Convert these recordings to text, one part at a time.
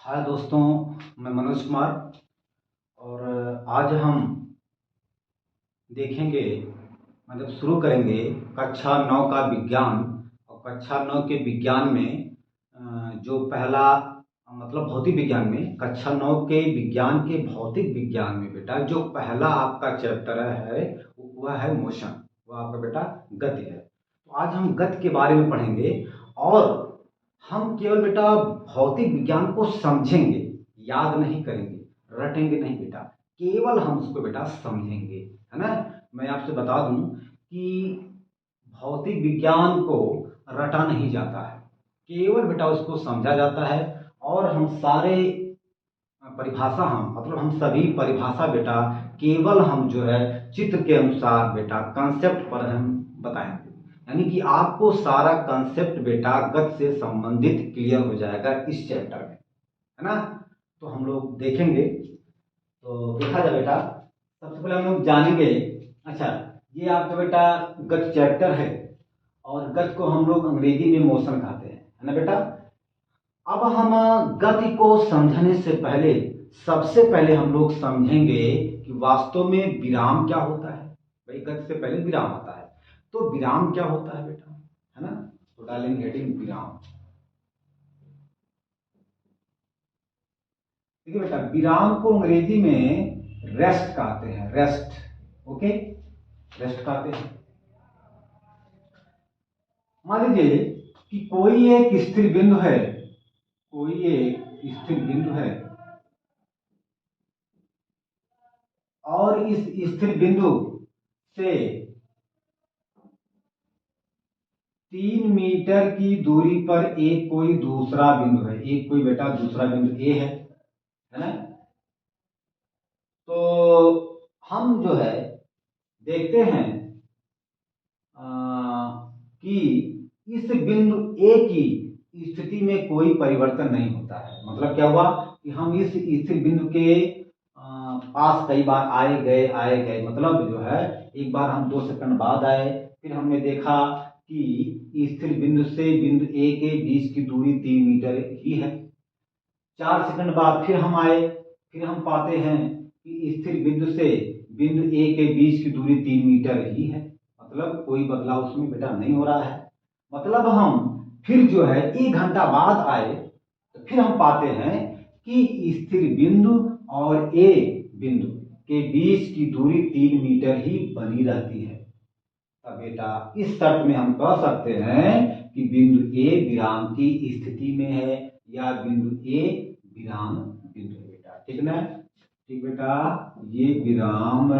हाय दोस्तों, मैं मनोज कुमार। और आज हम देखेंगे, मतलब शुरू करेंगे कक्षा 9 का विज्ञान। और कक्षा 9 के विज्ञान में जो पहला, मतलब भौतिक विज्ञान में, कक्षा 9 के विज्ञान के भौतिक विज्ञान में बेटा जो पहला आपका चैप्टर है वह है मोशन। वह आपका बेटा गति है। तो आज हम गति के बारे में पढ़ेंगे। और हम केवल बेटा भौतिक विज्ञान को समझेंगे, याद नहीं करेंगे, रटेंगे नहीं बेटा, केवल हम उसको बेटा समझेंगे, है ना। मैं आपसे बता दूं कि भौतिक विज्ञान को रटा नहीं जाता है, केवल बेटा उसको समझा जाता है। और हम सारे परिभाषा, हम मतलब हम सभी परिभाषा बेटा केवल हम जो है चित्र के अनुसार बेटा कंसेप्ट पर हम बताएंगे। यानी कि आपको सारा कंसेप्ट बेटा गत से संबंधित क्लियर हो जाएगा इस चैप्टर में, है ना। तो हम लोग देखेंगे। तो देखा जाए बेटा, सबसे पहले हम लोग जानेंगे। अच्छा, ये आपका बेटा गत चैप्टर है। और गत को हम लोग अंग्रेजी में मोशन कहते हैं, है ना बेटा। अब हम गति को समझने से पहले, सबसे पहले हम लोग समझेंगे कि वास्तव में विराम क्या होता है। भाई गति से पहले विराम आता है, तो विराम क्या होता है बेटा, है ना। तो डालेंगे हेडिंग विराम। देखिए बेटा, विराम को अंग्रेजी में रेस्ट कहते हैं, रेस्ट। ओके, रेस्ट कहते हैं। मान लीजिए कि कोई एक स्थिर बिंदु है, कोई एक स्थिर बिंदु है, और इस स्थिर बिंदु से 3 मीटर की दूरी पर एक कोई दूसरा बिंदु है, एक कोई बेटा दूसरा बिंदु ए है ना। तो हम जो है देखते हैं कि इस बिंदु ए की स्थिति में कोई परिवर्तन नहीं होता है। मतलब क्या हुआ कि हम इस स्थिर बिंदु के पास कई बार आए गए, मतलब जो है एक बार हम 2 सेकंड बाद आए, फिर हमने देखा कि स्थिर बिंदु से बिंदु ए के बीच की दूरी 3 मीटर ही है। 4 सेकंड बाद फिर हम आए, फिर हम पाते हैं कि स्थिर बिंदु से बिंदु ए के बीच की दूरी 3 मीटर ही है। मतलब कोई बदलाव उसमें बेटा नहीं हो रहा है। मतलब हम फिर जो है 1 घंटा बाद आए, तो फिर हम पाते हैं कि स्थिर बिंदु और ए बिंदु के बीच की दूरी 3 मीटर ही बनी रहती है। तब बेटा इस शर्त में हम कह सकते हैं कि बिंदु ए विराम की स्थिति में है, या बिंदु ए विराम बिंदु है बेटा। ठीक ना, ठीक बेटा, ये विराम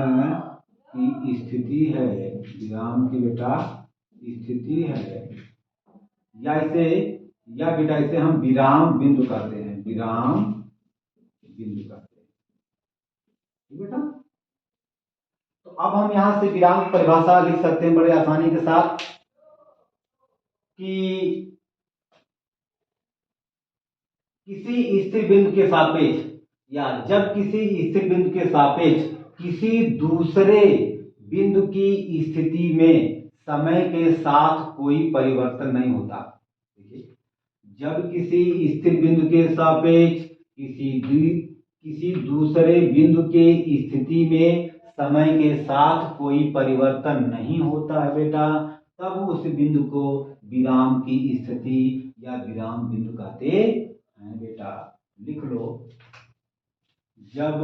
की स्थिति है, विराम की बेटा स्थिति है। या इसे, या बेटा इसे हम विराम बिंदु कहते हैं, विराम बिंदु कहते हैं। ठीक बेटा। तो अब हम यहां से विराम की परिभाषा लिख सकते हैं बड़े आसानी के साथ कि किसी स्थिर बिंदु के सापेक्ष, या जब किसी स्थिर बिंदु के सापेक्ष किसी दूसरे बिंदु की स्थिति में समय के साथ कोई परिवर्तन नहीं होता। देखिए, जब किसी स्थिर बिंदु के सापेक्ष किसी दूसरे बिंदु के स्थिति में समय के साथ कोई परिवर्तन नहीं होता है बेटा, तब उस बिंदु को विराम की स्थिति या विराम बिंदु कहते हैं बेटा। लिख लो, जब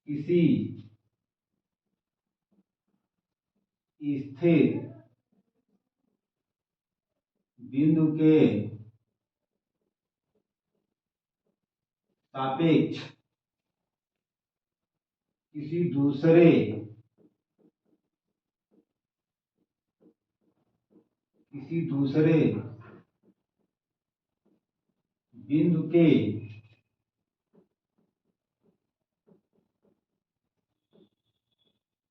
किसी स्थिर बिंदु के सापेक्ष किसी दूसरे बिंदु के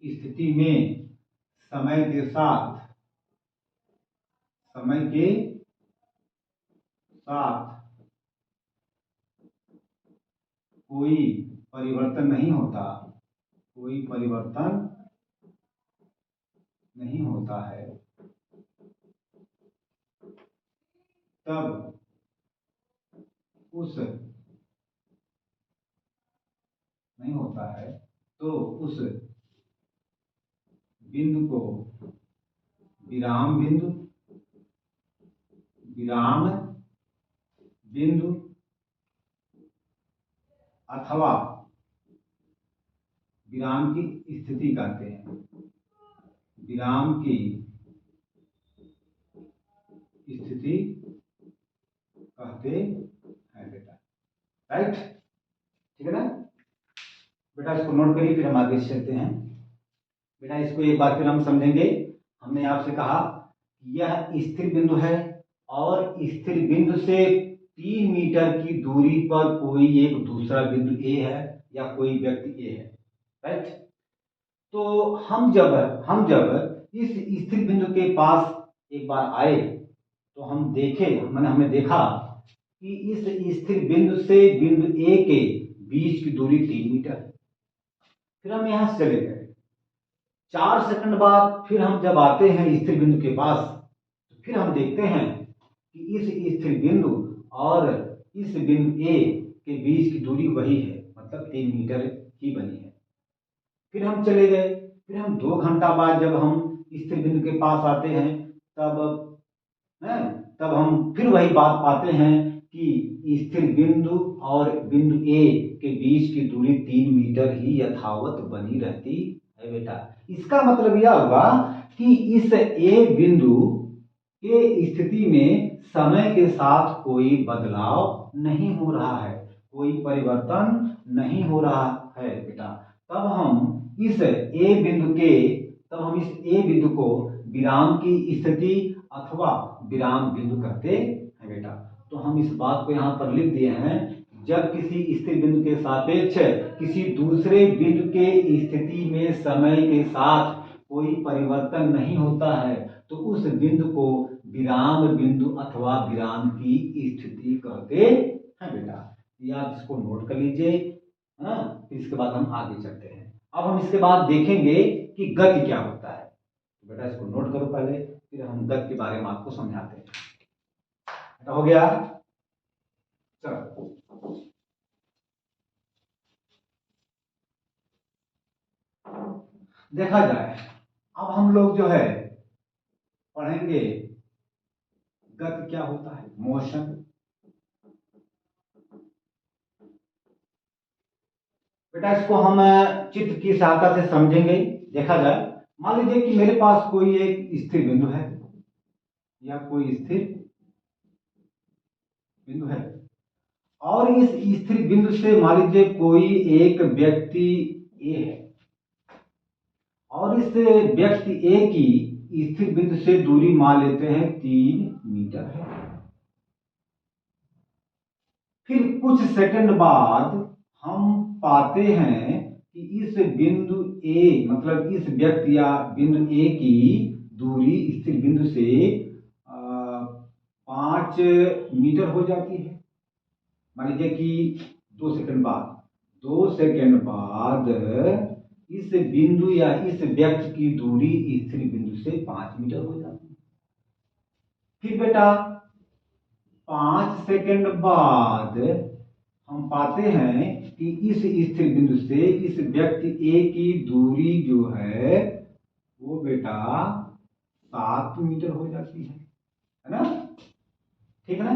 स्थिति में समय के साथ समय के साथ कोई परिवर्तन नहीं होता, कोई परिवर्तन नहीं होता है, तब उस नहीं होता है तो उस बिंदु को विराम बिंदु विराम बिंदु अथवा विराम की स्थिति कहते हैं। विराम की स्थिति कहते हैं बेटा। राइट, ठीक है ना बेटा, इसको नोट करिए, फिर हम आगे चलते हैं। बेटा इसको एक बार फिर हम समझेंगे। हमने आपसे कहा यह स्थिर बिंदु है और स्थिर बिंदु से 3 मीटर की दूरी पर कोई एक दूसरा बिंदु ए है या कोई व्यक्ति ए है। राइट, तो हम जब इस स्थिर बिंदु के पास एक बार आए तो हमने देखा कि इस स्थिर बिंदु से बिंदु ए के बीच की दूरी 3 मीटर है। फिर हम यहां से चले गए। 4 सेकंड बाद फिर हम जब आते हैं स्थिर बिंदु के पास तो फिर हम देखते हैं कि इस स्थिर बिंदु और इस बिंदु ए के बीच की दूरी वही है, मतलब 3 मीटर ही बनी है। फिर हम चले गए। फिर हम 2 घंटा बाद जब हम स्थिर बिंदु के पास आते हैं तब हम फिर वही बात पाते हैं कि स्थिर बिंदु और बिंदु ए के बीच की दूरी 3 मीटर ही यथावत बनी रहती है बेटा। इसका मतलब यह हुआ कि इस ए बिंदु के स्थिति में समय के साथ कोई बदलाव नहीं हो रहा है, कोई परिवर्तन नहीं हो रहा है बेटा। तब हम इस ए बिंदु को विराम की स्थिति अथवा विराम बिंदु कहते हैं बेटा। तो हम इस बात को यहाँ पर लिख दिए हैं, जब किसी स्थिर बिंदु के सापेक्ष किसी दूसरे बिंदु के स्थिति में समय के साथ कोई परिवर्तन नहीं होता है तो उस बिंदु को विराम बिंदु अथवा विराम की स्थिति कहते हैं बेटा। ये आप इसको नोट कर लीजिए, फिर इसके बाद हम आगे चलते हैं। अब हम इसके बाद देखेंगे कि गति क्या होता है। बेटा इसको नोट करो पहले, फिर हम गति के बारे में आपको समझाते हैं। बेटा हो गया, चलो देखा जाए। अब हम लोग जो है पढ़ेंगे गति क्या होता है, मोशन। बेटा इसको हम चित्र की सहायता से समझेंगे। देखा जाए, मान लीजिए कि मेरे पास कोई एक स्थिर बिंदु है या कोई स्थिर बिंदु है और इस स्थिर बिंदु से मान लीजिए कोई एक व्यक्ति ए है और इस व्यक्ति ए की स्थिर बिंदु से दूरी मान लेते हैं 3 मीटर है। फिर कुछ सेकंड बाद हम पाते हैं कि इस बिंदु ए मतलब इस व्यक्ति या बिंदु ए की दूरी स्थिर बिंदु से 5 मीटर हो जाती है। मान लीजिए कि 2 सेकंड बाद इस बिंदु या इस व्यक्ति की दूरी स्थिर बिंदु से 5 मीटर हो जाती है। फिर बेटा 5 सेकंड बाद हम पाते हैं कि इस स्थिर बिंदु से इस व्यक्ति ए की दूरी जो है वो बेटा 7 मीटर हो जाती है ना, ठीक है ना।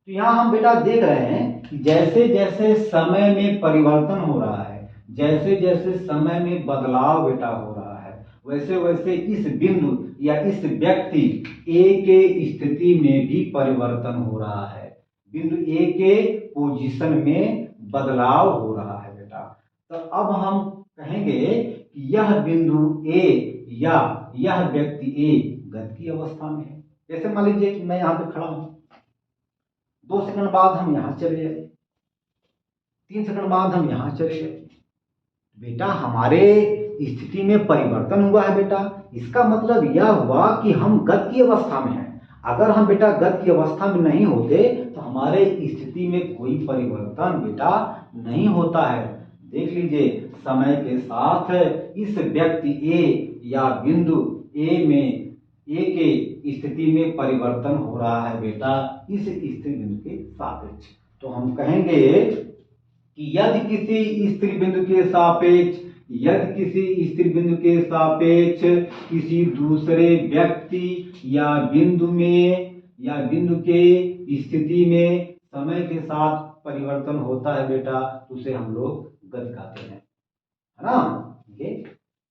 तो यहाँ हम बेटा देख रहे हैं कि जैसे जैसे समय में परिवर्तन हो रहा है, जैसे जैसे समय में बदलाव बेटा हो रहा है, वैसे वैसे इस बिंदु या इस व्यक्ति ए के स्थिति में भी परिवर्तन हो रहा है। बिंदु ए के पोजीशन में बदलाव हो रहा है बेटा। तो अब हम कहेंगे कि यह बिंदु ए या यह व्यक्ति ए गति की अवस्था में है। जैसे मान लीजिए कि मैं यहाँ पे खड़ा हूं, 2 सेकंड बाद हम यहां चले गए, 3 सेकंड बाद हम यहां चले गए। बेटा हमारे स्थिति में परिवर्तन हुआ है बेटा। इसका मतलब यह हुआ कि हम गति की अवस्था में हैं। अगर हम बेटा गति की अवस्था में नहीं होते तो हमारे स्थिति में कोई परिवर्तन बेटा नहीं होता है। देख लीजिए, समय के साथ इस व्यक्ति ए या बिंदु ए में ए के स्थिति में परिवर्तन हो रहा है बेटा इस स्थिर बिंदु के सापेक्ष। तो हम कहेंगे कि यदि किसी स्थिर बिंदु के सापेक्ष किसी दूसरे व्यक्ति या बिंदु के स्थिति में समय के साथ परिवर्तन होता है बेटा, तो उसे हम लोग गति कहते हैं, है ना।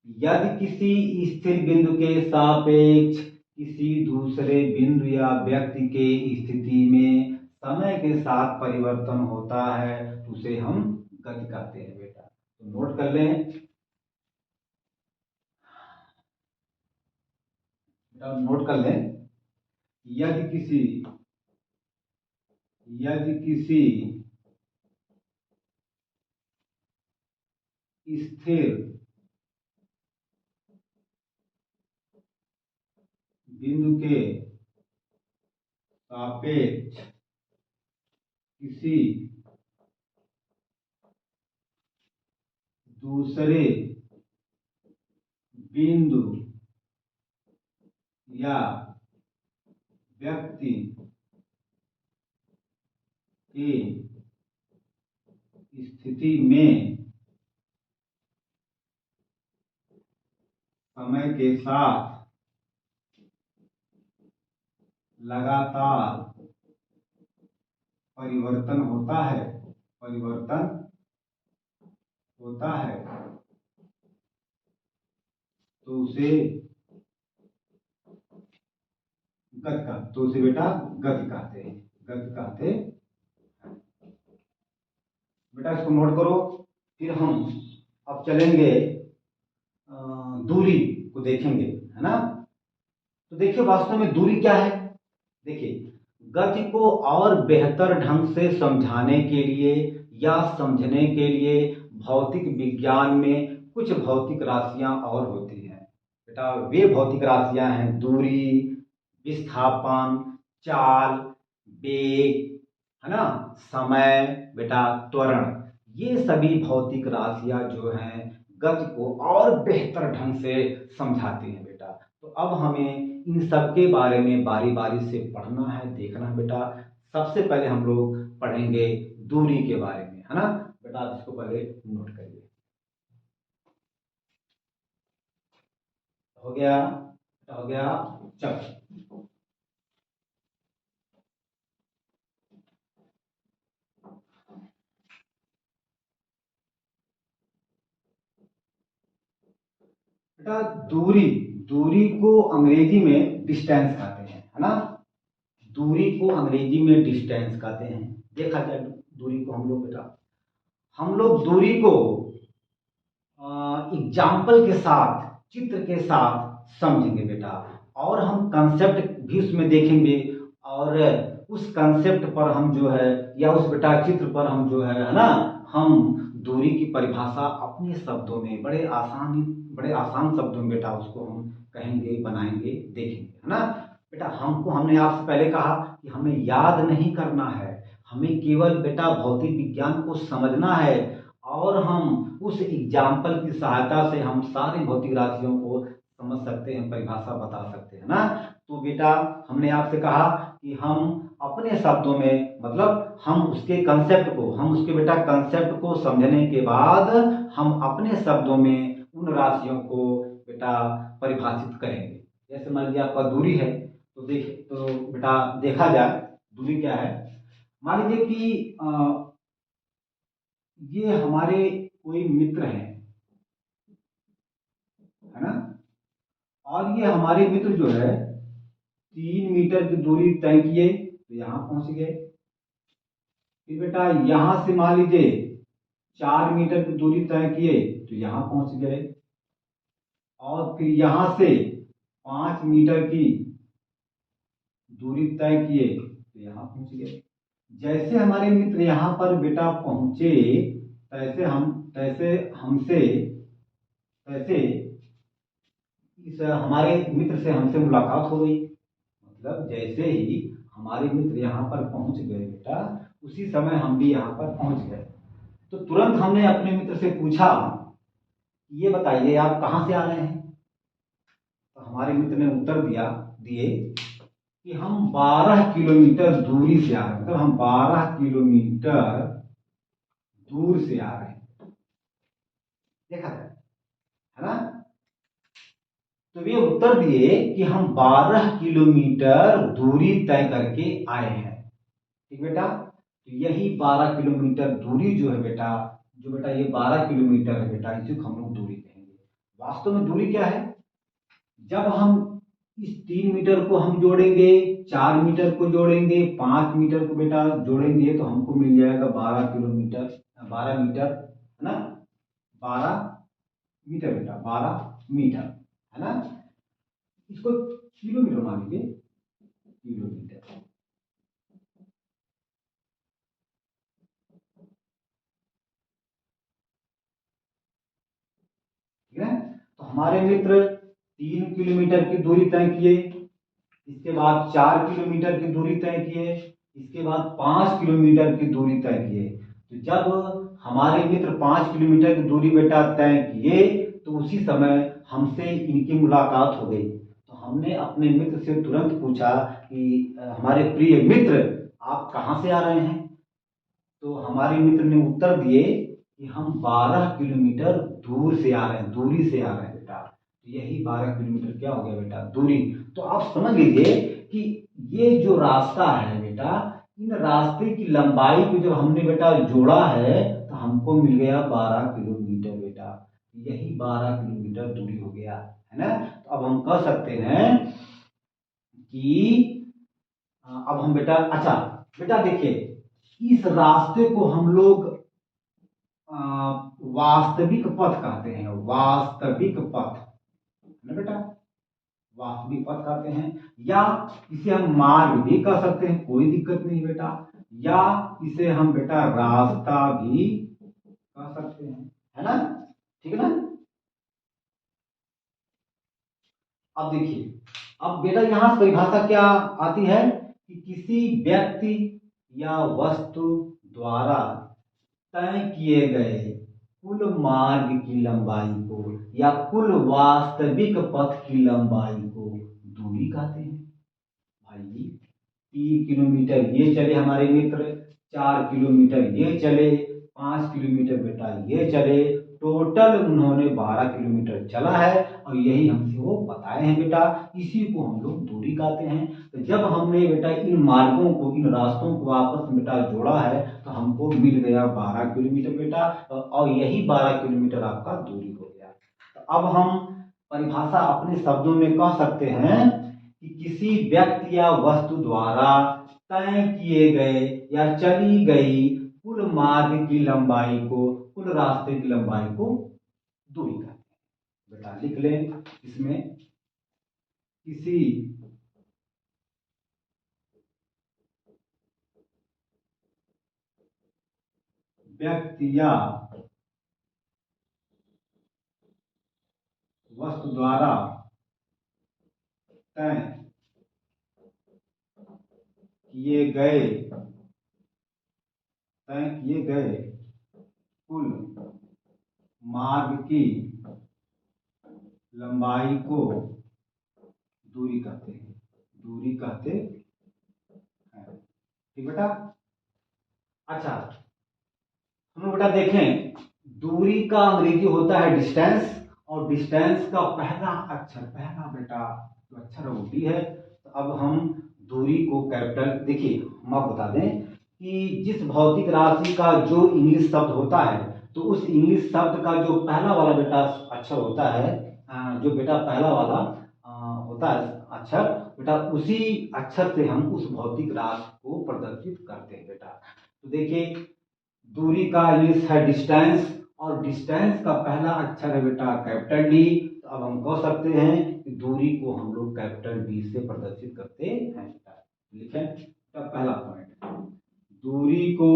यदि किसी स्थिर बिंदु के सापेक्ष किसी दूसरे बिंदु या व्यक्ति के स्थिति में समय के साथ परिवर्तन होता है तो उसे हम गति कहते हैं बेटा। तो नोट कर लें बेटा, नोट कर लें। यदि किसी स्थिर बिंदु के सापेक्ष किसी दूसरे बिंदु या व्यक्ति की स्थिति में समय के साथ लगातार परिवर्तन होता है तो उसे बेटा गति कहते हैं बेटा। इसको नोट करो। फिर हम अब चलेंगे दूरी को देखेंगे, है ना। तो देखिए वास्तव में दूरी क्या है। देखिए गति को और बेहतर ढंग से समझाने के लिए या समझने के लिए भौतिक विज्ञान में कुछ भौतिक राशियां और होती हैं बेटा। वे भौतिक राशियां हैं दूरी, विस्थापन, चाल, वेग, है ना, समय बेटा, त्वरण। ये सभी भौतिक राशियां जो हैं गति को और बेहतर ढंग से समझाती हैं बेटा। तो अब हमें इन सब के बारे में बारी बारी से पढ़ना है, देखना है बेटा। सबसे पहले हम लोग पढ़ेंगे दूरी के बारे में, है ना बेटा। आप इसको पहले नोट करिए। हो गया। चलो बेटा, दूरी को अंग्रेजी में डिस्टेंस कहते हैं, है ना। दूरी को अंग्रेजी में डिस्टेंस कहते हैं। देखा जाए दूरी को हम लोग दूरी को एग्जाम्पल के साथ, चित्र के साथ समझेंगे बेटा। और हम कंसेप्ट भी उसमें देखेंगे और उस कंसेप्ट पर हम जो है या उस बेटा चित्र पर हम जो है ना, हम दूरी की परिभाषा अपने शब्दों में बड़े आसान शब्दों में बेटा उसको हम कहेंगे, बनाएंगे, देखेंगे, है ना बेटा। हमने आपसे पहले कहा कि हमें याद नहीं करना है, हमें केवल बेटा भौतिक विज्ञान को समझना है और हम उस एग्जाम्पल की सहायता से हम सारी भौतिक राशियों को समझ सकते हैं, परिभाषा बता सकते हैं ना। तो बेटा हमने आपसे कहा कि हम अपने शब्दों में मतलब हम उसके कंसेप्ट को समझने के बाद हम अपने शब्दों में उन राशियों को बेटा परिभाषित करेंगे। जैसे मान लीजिए आपका दूरी है तो बेटा देखा जाए दूरी क्या है। मान लीजिए कि ये हमारे कोई मित्र हैं, है ना, और ये हमारे मित्र जो है 3 मीटर की दूरी तय किए तो यहाँ पहुंच गए। फिर बेटा यहां से मान लीजिए 4 मीटर की दूरी तय किए तो यहाँ पहुंच गए। और फिर यहां से 5 मीटर की दूरी तय किए तो यहाँ पहुंच गए। जैसे हमारे मित्र यहाँ पर बेटा पहुंचे तैसे इस हमारे मित्र से हमसे मुलाकात हो गई। मतलब जैसे ही हमारे मित्र यहाँ पर पहुंच गए बेटा उसी समय हम भी यहाँ पर पहुंच गए। तो तुरंत हमने अपने मित्र से पूछा ये बताइए आप कहाँ से आ रहे हैं। तो हमारे मित्र ने उत्तर दिए कि हम 12 किलोमीटर दूरी से आ रहे हैं, मतलब हम 12 किलोमीटर दूर से आ रहे हैं। देखा है ना? तो ये उत्तर दिए कि हम 12 किलोमीटर दूरी तय करके आए हैं। ठीक बेटा, तो यही 12 किलोमीटर दूरी जो है बेटा, ये 12 किलोमीटर है बेटा, इसी को हम लोग दूरी कहेंगे। वास्तव में दूरी क्या है? जब हम इस 3 मीटर को हम जोड़ेंगे, 4 मीटर को जोड़ेंगे, 5 मीटर को बेटा जोड़ेंगे, तो हमको मिल जाएगा 12 किलोमीटर, 12 मीटर, है ना? 12 मीटर बेटा, 12 मीटर, है ना? इसको किलोमीटर मान लीजिए, किलोमीटर। ठीक है? तो हमारे मित्र 3 किलोमीटर की दूरी तय किए, इसके बाद 4 किलोमीटर की दूरी तय किए, इसके बाद 5 किलोमीटर की दूरी तय किए। तो जब हमारे मित्र 5 किलोमीटर की दूरी बेटा तय किए, तो उसी समय हमसे इनकी मुलाकात हो गई। तो हमने अपने मित्र से तुरंत पूछा कि हमारे प्रिय मित्र, आप कहाँ से आ रहे हैं? तो हमारे मित्र ने उत्तर दिए कि हम 12 किलोमीटर दूर से आ रहे हैं, दूरी से आ रहे हैं बेटा। तो यही 12 किलोमीटर क्या हो गया बेटा? दूरी। तो आप समझ लीजिए कि ये जो रास्ता है बेटा, इन रास्ते की लंबाई को जब हमने बेटा जोड़ा है, तो हमको मिल गया 12 किलोमीटर बेटा। यही 12 किलोमीटर दूरी हो गया, है ना? तो अब हम कह सकते हैं कि अब हम बेटा, अच्छा बेटा देखिए, इस रास्ते को हम लोग वास्तविक पथ कहते हैं, वास्तविक पथ, है ना बेटा? वास्तविक पथ कहते हैं, या इसे हम मार्ग भी कह सकते हैं, कोई दिक्कत नहीं बेटा, या इसे हम बेटा रास्ता भी कह सकते हैं, है ना? ठीक है ना? अब देखिए, अब बेटा यहां से परिभाषा क्या आती है कि किसी व्यक्ति या वस्तु द्वारा तय किए गए कुल मार्ग की लंबाई को या कुल वास्तविक पथ की लंबाई को दूरी कहते हैं। भाई 3 किलोमीटर ये चले हमारे मित्र, 4 किलोमीटर ये चले, 5 किलोमीटर बेटा ये चले, टोटल उन्होंने 12 किलोमीटर चला है, और यही हमसे वो बताए हैं बेटा, इसी को हम लोग दूरी कहते हैं। तो जब हमने बेटा इन मार्गों को, इन रास्तों को आपस में बेटा जोड़ा है, तो हमको मिल गया 12 किलोमीटर बेटा, और यही 12 किलोमीटर आपका दूरी हो गया। तो अब हम परिभाषा अपने शब्दों में कह सकते हैं कि किसी व्यक्ति या वस्तु द्वारा तय किए गए या चली गई कुल मार्ग की लंबाई को, कुल रास्ते की लंबाई को दूरी कहते हैं। बेटा लिख लें इसमें, किसी व्यक्ति या वस्तु द्वारा तय किए गए कुल मार्ग की लंबाई को दूरी कहते हैं, दूरी कहते हैं। ठीक बेटा? अच्छा, हम लोग बेटा देखें, दूरी का अंग्रेजी होता है डिस्टेंस, और डिस्टेंस का पहला अक्षर, पहला बेटा जो अक्षर वो डी है। तो अब हम दूरी को कैपिटल, देखिए हम आपको बता दें कि जिस भौतिक राशि का जो इंग्लिश शब्द होता है, तो उस इंग्लिश शब्द का जो पहला वाला बेटा अक्षर होता है, जो बेटा पहला वाला होता है अक्षर बेटा, उसी अक्षर से हम उस भौतिक राशि को प्रदर्शित करते हैं बेटा। तो देखिए, दूरी का इंग्लिश है डिस्टेंस, और डिस्टेंस का पहला अक्षर है बेटा कैपिटल डी। तो अब हम कह सकते हैं कि दूरी को हम लोग कैपिटल डी से प्रदर्शित करते हैं बेटा। लिखें तो पहला पॉइंट, दूरी को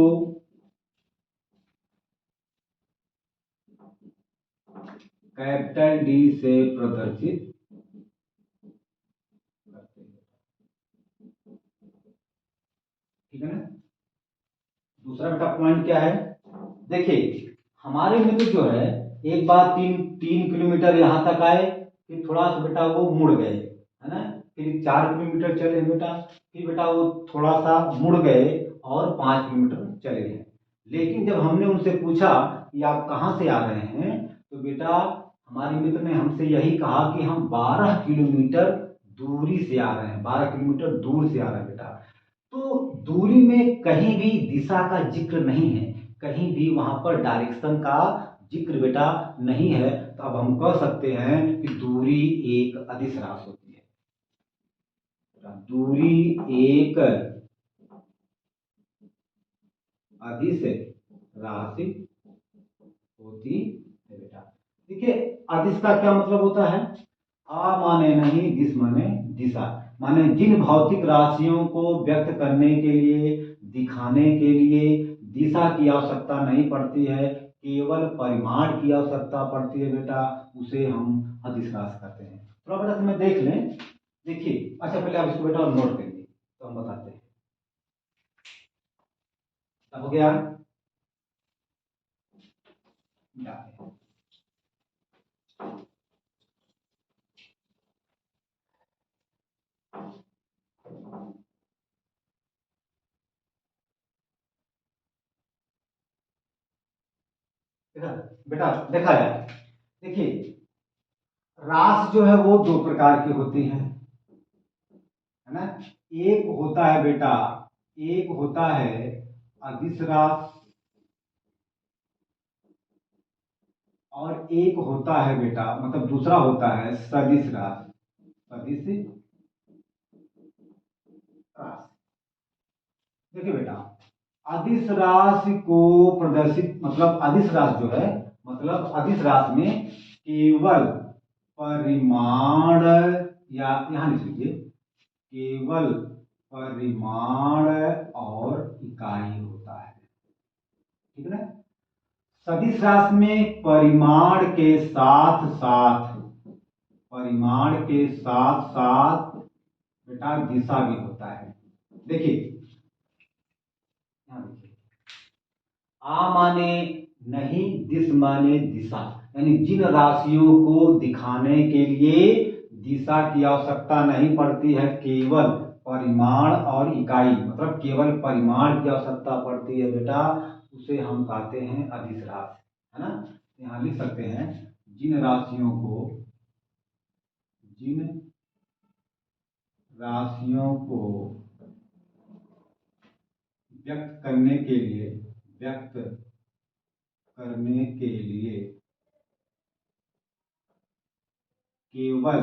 कैपिटल डी से प्रदर्शित करते हैं। ठीक है ना? दूसरा बेटा पॉइंट क्या है? देखिए, हमारे मित्र जो है एक बार 3 किलोमीटर यहां तक आए, फिर थोड़ा सा बेटा वो मुड़ गए, है ना, फिर 4 किलोमीटर चले बेटा, फिर बेटा वो थोड़ा सा मुड़ गए और 5 किलोमीटर चले गए। लेकिन जब हमने उनसे पूछा कि आप कहाँ से आ रहे हैं, तो बेटा हमारे मित्र ने हमसे यही कहा कि हम 12 किलोमीटर दूरी से आ रहे हैं, 12 किलोमीटर दूर से आ रहे हैं बेटा। तो दूरी में कहीं भी दिशा का जिक्र नहीं है, कहीं भी वहां पर डायरेक्शन का जिक्र बेटा नहीं है। तो अब हम कह सकते हैं कि दूरी एक अदिश राशि होती है। दूरी एक अदिश राशि होती है बेटा। देखिए अदिश का क्या मतलब होता है? आ माने नहीं, दिस माने दिशा, माने जिन भौतिक राशियों को व्यक्त करने के लिए, दिखाने के लिए दिशा की आवश्यकता नहीं पड़ती है, केवल परिमाण की आवश्यकता पड़ती है बेटा, उसे हम अदिश राशि कहते हैं। थोड़ा बेटा समय देख लें। देखिए अच्छा पहले आप इसको बेटा नोट करिए तो हम बताते हैं। अब हो गया, देखा बेटा, देखा जाए। देखिए रास जो है वो दो प्रकार की होती है ना। एक होता है बेटा, एक होता है अदिश रास, और एक होता है बेटा, मतलब दूसरा होता है सदिश रास। सदिश रास। देखिए बेटा अदिश राशि को प्रदर्शित, मतलब अदिश राशि जो है, मतलब अदिश राशि में केवल परिमाण, या यहां लिख लीजिए केवल परिमाण और इकाई होता है, ठीक है ना। सदिश राशि में परिमाण के साथ साथ, परिमाण के साथ साथ बेटा दिशा भी होता है। देखिए यहां देखिए, आ माने नहीं, दिस माने दिशा, यानी जिन राशियों को दिखाने के लिए दिशा की आवश्यकता नहीं पड़ती है, केवल परिमाण और इकाई, मतलब केवल परिमाण की आवश्यकता पड़ती है बेटा, उसे हम कहते हैं अदिश राशि, है ना। यहाँ लिख सकते हैं जिन राशियों को, जिन राशियों को व्यक्त करने के लिए, व्यक्त करने के लिए केवल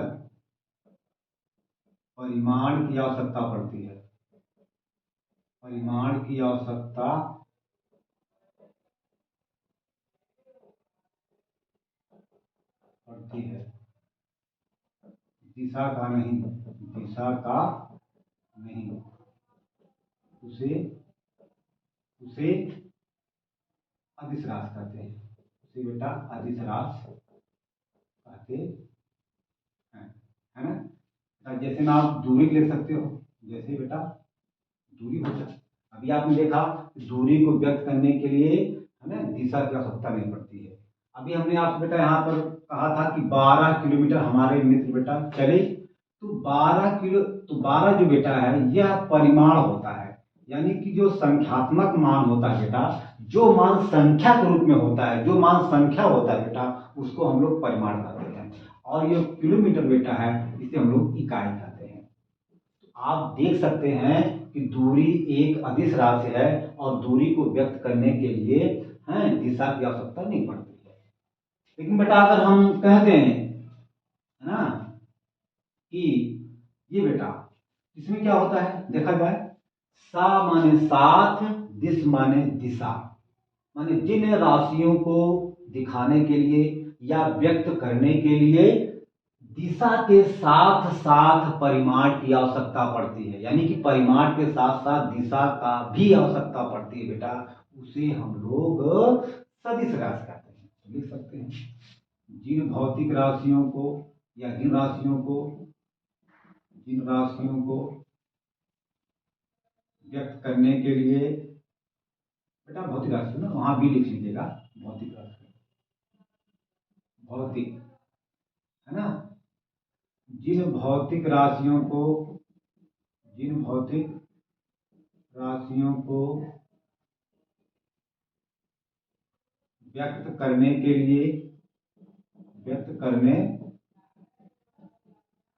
परिमाण की आवश्यकता पड़ती है, परिमाण की आवश्यकता पड़ती है, दिशा का नहीं, दिशा का नहीं, उसे उसे अदिश राशि कहते हैं, उसे बेटा अदिश राशि कहते हैं, है ना। जैसे ना आप दूरी ले सकते हो, जैसे बेटा दूरी हो जाए, अभी आपने देखा दूरी को व्यक्त करने के लिए, है ना, दिशा की आवश्यकता नहीं पड़ती है। अभी हमने आपसे बेटा यहाँ पर कहा था कि 12 किलोमीटर हमारे मित्र बेटा चले, तो 12 किलो, तो 12 जो बेटा है यह परिमाण होता है, यानी कि जो संख्यात्मक मान होता है बेटा, जो मान संख्या के रूप में होता है, जो मान संख्या होता है बेटा, उसको हम लोग परिमाण कहते हैं, और ये किलोमीटर बेटा है इसे हम लोग इकाई कहते हैं। आप देख सकते हैं कि दूरी एक अदिश राशि है, और दूरी को व्यक्त करने के लिए है दिशा की आवश्यकता नहीं पड़ती है। लेकिन बेटा अगर हम कह दें, है ना, कि ये बेटा इसमें क्या होता है देखा जाए, सा माने साथ, दिस माने दिशा, माने जिन राशियों को दिखाने के लिए या व्यक्त करने के लिए दिशा के साथ साथ परिमाण की आवश्यकता पड़ती है, यानी कि परिमाण के साथ साथ दिशा का भी आवश्यकता पड़ती है बेटा, उसे हम लोग सदिश राशि कहते हैं। तो लिख सकते हैं जिन भौतिक राशियों को, या जिन राशियों को, जिन राशियों को व्यक्त करने के लिए, बेटा भौतिक राशि ना वहां भी लिख लीजिएगा, भौतिक राशि, भौतिक, है ना, जिन भौतिक राशियों को जिन भौतिक राशियों को व्यक्त करने के लिए व्यक्त करने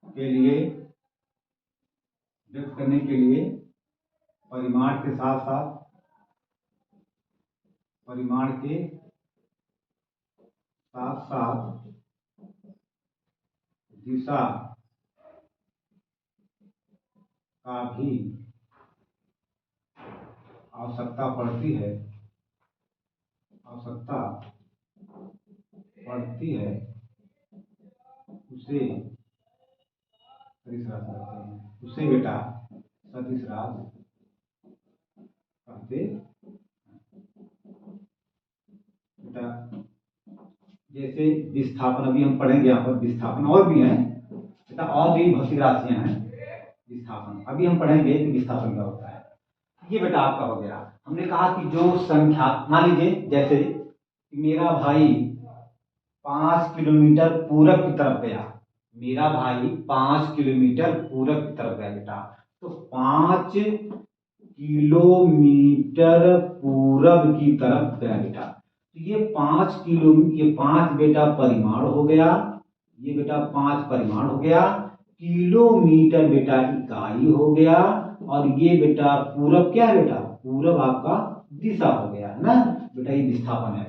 के लिए व्यक्त करने के लिए परिमाण के साथ साथ परिमाण के साथ साथ दिशा का भी आवश्यकता पड़ती है उसे सदिश राशि कहते हैं। उसे बेटा सदिश राशि कहते बेटा। जैसे विस्थापन अभी हम पढ़ेंगे, यहाँ पर विस्थापन और भी है बेटा, और भी भौतिक राशियां हैं। विस्थापन अभी हम पढ़ेंगे कि विस्थापन क्या होता है। ये बेटा आपका हो गया। हमने कहा कि जो संख्या, मान लीजिए जैसे मेरा भाई 5 किलोमीटर पूरब की तरफ गया, मेरा भाई 5 किलोमीटर पूरब की तरफ गया बेटा, तो 5 किलोमीटर पूरब की तरफ गया बेटा। तो ये 5 बेटा परिमाण हो गया, ये बेटा 5 परिमाण हो गया, किलोमीटर बेटा इकाई हो गया, और ये बेटा पूरब क्या है बेटा, पूरब आपका दिशा हो गया है ना बेटा, ये विस्थापन है।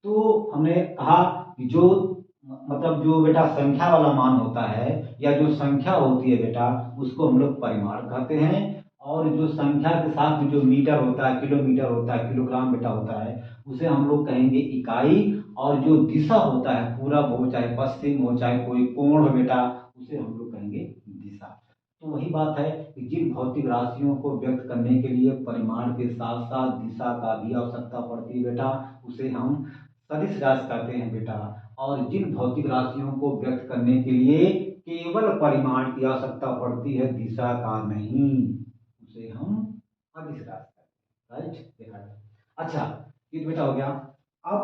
तो हमने कहा कि जो मतलब जो बेटा संख्या वाला मान होता है या जो संख्या होती है बेटा, उसको हम लोग परिमाण कहते हैं, और जो संख्या के साथ जो मीटर होता है, किलोमीटर होता है, किलोग्राम बेटा होता है, उसे हम लोग कहेंगे इकाई, और जो दिशा होता है, पूरब हो चाहे पश्चिम हो चाहे कोई कोण हो बेटा, उसे हम लोग कहेंगे दिशा। तो वही बात है कि जिन भौतिक राशियों को व्यक्त करने के लिए परिमाण के साथ साथ दिशा का भी आवश्यकता पड़ती है बेटा, उसे हम सदिश राशि कहते हैं बेटा। और जिन भौतिक राशियों को व्यक्त करने के लिए केवल परिमाण की आवश्यकता पड़ती है, दिशा का नहीं, उसे हम अदिश राशि कहते हैं। राइट, देखा जाए। अच्छा, ये बेटा हो गया। अब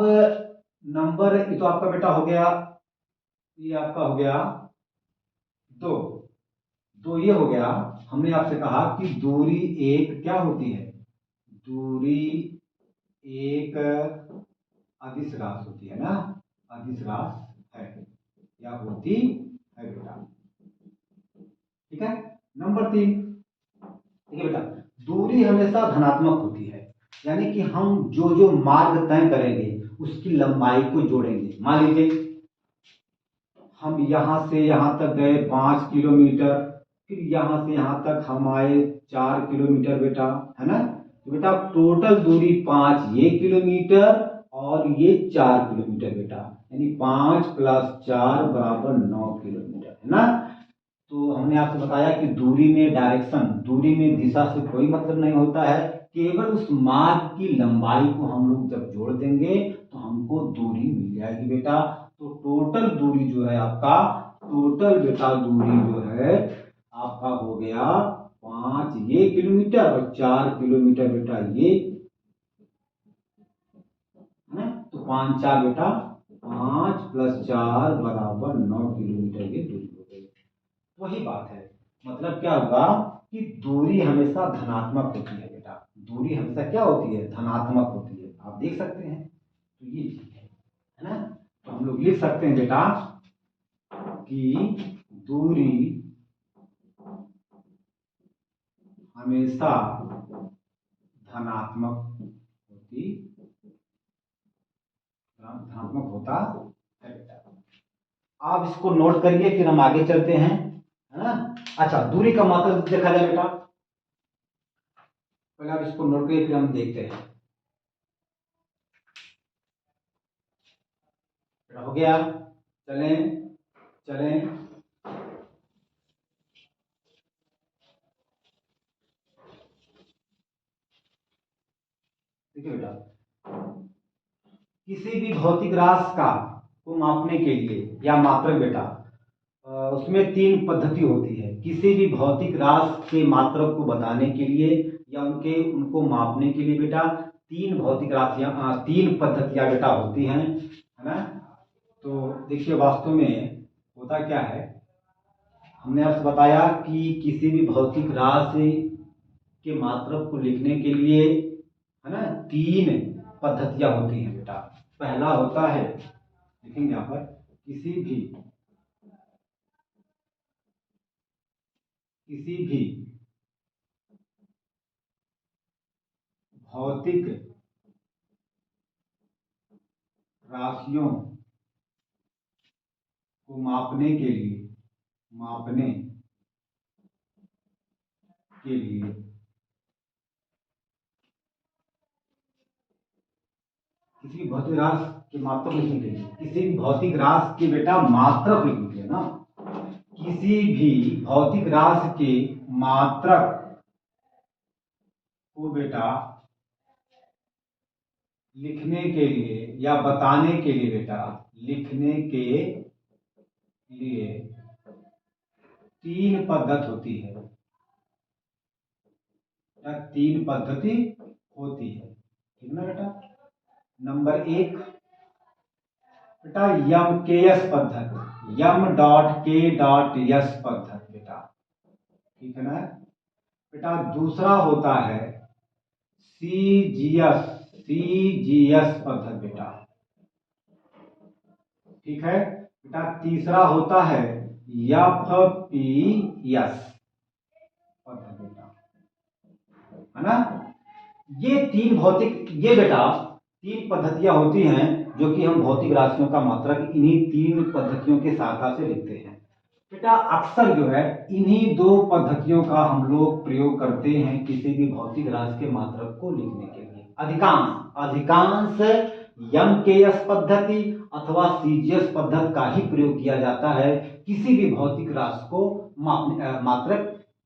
नंबर, ये तो आपका बेटा हो गया, ये आपका हो गया 2 ये हो गया। हमने आपसे कहा कि दूरी एक क्या होती है, दूरी एक अदिश राशि होती है ना, अदिश राशि है या होती है बेटा। ठीक है। नंबर 3, ठीक है बेटा, दूरी हमेशा धनात्मक होती है, यानी कि हम जो जो मार्ग तय करेंगे उसकी लंबाई को जोड़ेंगे। मान लीजिए हम यहां से यहां तक गए 5 किलोमीटर, फिर यहां से यहां तक हम आए 4 किलोमीटर बेटा, है ना। तो बेटा टोटल दूरी 5 ये किलोमीटर और ये 4 किलोमीटर बेटा, यानी 5 + 4 = 9 किलोमीटर, है ना। तो हमने आपसे बताया कि दूरी में डायरेक्शन, दूरी में दिशा से कोई मतलब नहीं होता है, केवल उस मार्ग की लंबाई को हम लोग जब जोड़ देंगे तो हमको दूरी मिल जाएगी बेटा। तो टोटल दूरी जो है आपका, टोटल बेटा दूरी जो है आपका हो गया 5 ये किलोमीटर और 4 किलोमीटर बेटा ये, है ना। तो 5 4 बेटा 5 + 4 = 9 किलोमीटर ये दूरी हो गई। वही बात है, मतलब क्या होगा कि दूरी हमेशा धनात्मक होती है बेटा, दूरी हमेशा क्या होती है, धनात्मक होती है, आप देख सकते हैं। तो ये चीज है ना। तो हम लोग लिख सकते हैं बेटा कि दूरी हमेशा धनात्मक होता है बेटा। आप इसको नोट करिए, फिर हम आगे चलते हैं, है ना। अच्छा, दूरी का मतलब देखा जाए बेटा, पहले आप इसको नोट करिए फिर हम देखते हैं। हो गया, चलें चलें। देखिए बेटा, किसी भी भौतिक राशि का को मापने के लिए या मात्रक बेटा, उसमें 3 पद्धति होती है। किसी भी भौतिक राशि के मात्रक को बताने के लिए या उनको मापने के लिए बेटा 3 भौतिक राशियां, 3 पद्धतियां बेटा होती हैं, है ना। तो देखिए वास्तव में होता क्या है हमने आपसे बताया कि किसी भी भौतिक राशि के मात्रक को लिखने के लिए, है ना, 3 पद्धतियां होती हैं बेटा। पहला होता है, लिखेंगे यहाँ पर, किसी भी भौतिक राशियों को मापने के लिए किसी भी भौतिक राशि के मात्रक लिखने के लिए, किसी भी भौतिक राशि के बेटा मात्रक लिखने के लिए ना, किसी भी भौतिक राशि के मात्रक को बेटा लिखने के लिए या बताने के लिए बेटा, लिखने के लिए 3 पद्धति होती है, या 3 पद्धति होती है, ठीक ना बेटा। नंबर 1 बेटा यम के एस पद्धति, यम डॉट के डॉट यस पद्धति बेटा, ठीक है ना बेटा। दूसरा होता है सीजीएस पद्धति बेटा, ठीक है बेटा। तीसरा होता है एफपीएस पद्धति बेटा, है ना। ये बेटा 3 पद्धतियां होती हैं जो कि हम भौतिक राशियों का मात्रक इन्हीं 3 पद्धतियों की सहायता से लिखते हैं बेटा। अक्सर जो है इन्हीं 2 पद्धतियों का हम लोग प्रयोग करते हैं किसी भी भौतिक राशि के मात्रक को लिखने के लिए। अधिकांश यम के एस पद्धति अथवा सीजीएस पद्धति का ही प्रयोग किया जाता है किसी भी भौतिक राशि को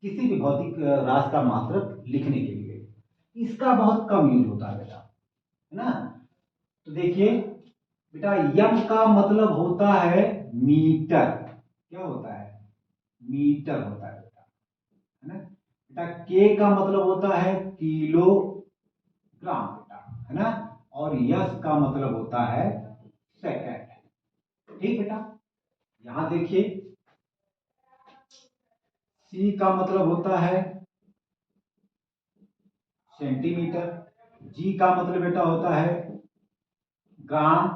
किसी भी भौतिक राशि का मात्रक लिखने के लिए। इसका बहुत कम यूज होता है बेटा, है ना। तो देखिए बेटा, यम का मतलब होता है मीटर। क्या होता है? मीटर होता है बेटा, है ना बेटा। के का मतलब होता है किलोग्राम बेटा, है ना। और यस का मतलब होता है सेकंड, ठीक बेटा। यहां देखिए, सी का मतलब होता है सेंटीमीटर, जी का मतलब बेटा होता है ग्राम,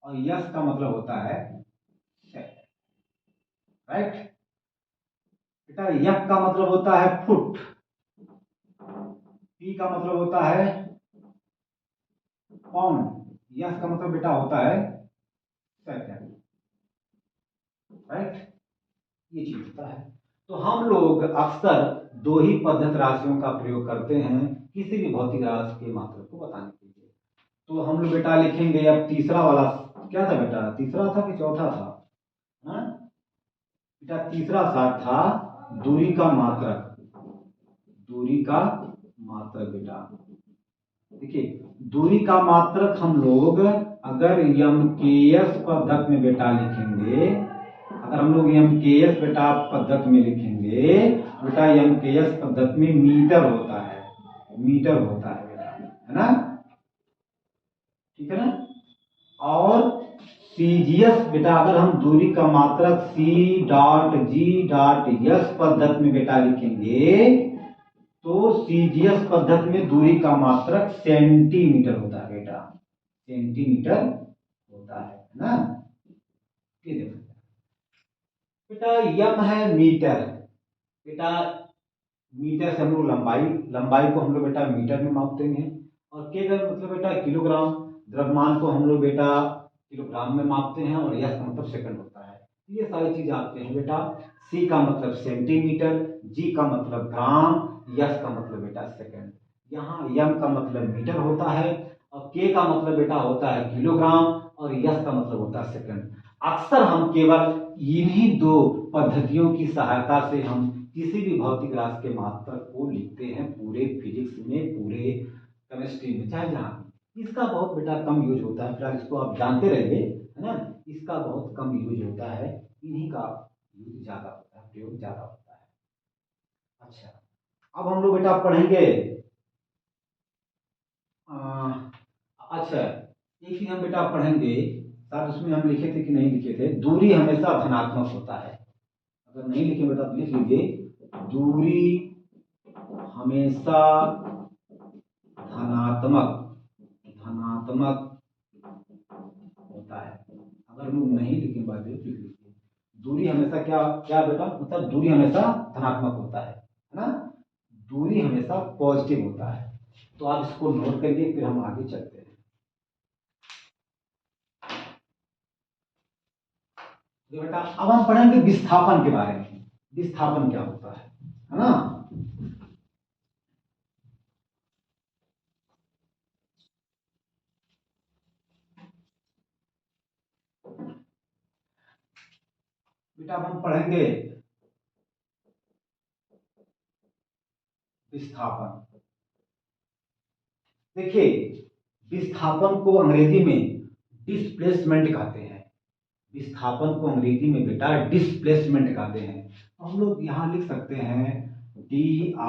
और यस का मतलब होता है सेकंड, राइट बेटा। यफ का मतलब होता है फुट, पी का मतलब होता है पाउंड, यस का मतलब बेटा होता है सेकंड, राइट। ये चीज होता है। तो हम लोग अक्सर 2 ही पद्धत राशियों का प्रयोग करते हैं किसी भी भौतिक राशि के मात्रक को बताने के लिए। तो हम लोग बेटा लिखेंगे अब तीसरा वाला। क्या था बेटा? तीसरा था कि चौथा था? हाँ? बेटा तीसरा साथ था दूरी का मात्रक। दूरी का मात्रक बेटा, देखिए दूरी का मात्रक हम लोग अगर यम के एस पद्धति में बेटा लिखेंगे, अगर हम लोग यम के एस बेटा पद्धति में लिखेंगे, बेटा यम के एस पद्धति में मीटर होता है, मीटर होता है बेटा, है ना, ठीक है ना। और सीजीएस बेटा अगर हम दूरी का मात्रक C dot G dot S पद्धति में बेटा लिखेंगे, तो सीजीएस पद्धति में दूरी का मात्रक सेंटीमीटर होता है बेटा, सेंटीमीटर होता है ना। ये देखो बेटा, यम है मीटर बेटा। मीटर से हम लोग लंबाई को हम लोग बेटा मीटर में मापते हैं। और के का मतलब बेटा किलोग्राम, द्रव्यमान को हम लोग बेटा किलोग्राम में मापते हैं। और यस का मतलब सेकंड होता है। ये सारी चीज आते हैं बेटा। सी का मतलब सेंटीमीटर, जी का मतलब ग्राम, यस का मतलब बेटा सेकंड। यहाँ यम का मतलब मीटर होता है, और के का मतलब बेटा होता है किलोग्राम, और यस का मतलब होता है सेकंड। अक्सर हम केवल इन्हीं 2 पद्धतियों की सहायता से हम किसी भी भौतिक राशि के मात्रक को लिखते हैं, पूरे फिजिक्स में, पूरे केमिस्ट्री में, चाहे जहां भी। इसका बहुत बेटा कम यूज होता है, फिलहाल इसको आप जानते रहिए, है ना। इसका बहुत कम यूज होता है, इन्हीं का यूज ज्यादा होता है, प्रयोग ज्यादा होता है। अच्छा, अब हम लोग बेटा पढ़ेंगे अच्छा, एक चीज हम बेटा पढ़ेंगे, शायद उसमें हम लिखे थे कि नहीं लिखे थे, दूरी हमेशा धनात्मक होता है। अगर नहीं लिखे बेटा तो लिख लीजिए, दूरी हमेशा धनात्मक धनात्मक होता है। अगर हम लोग नहीं लिखे बात लिख लीजिए, दूरी हमेशा क्या क्या बेटा, मतलब दूरी हमेशा धनात्मक होता है ना, दूरी हमेशा पॉजिटिव होता है। तो आप इसको नोट करिए, फिर हम आगे चलते हैं। तो बेटा अब हम पढ़ेंगे विस्थापन के बारे में, विस्थापन क्या होता है ना। बेटा अब हम पढ़ेंगे विस्थापन। देखिए, विस्थापन को अंग्रेजी में डिस्प्लेसमेंट कहते हैं। विस्थापन को अंग्रेजी में बेटा डिस्प्लेसमेंट कहते हैं। तो हम लोग यहाँ लिख सकते हैं DISPLACEMENT।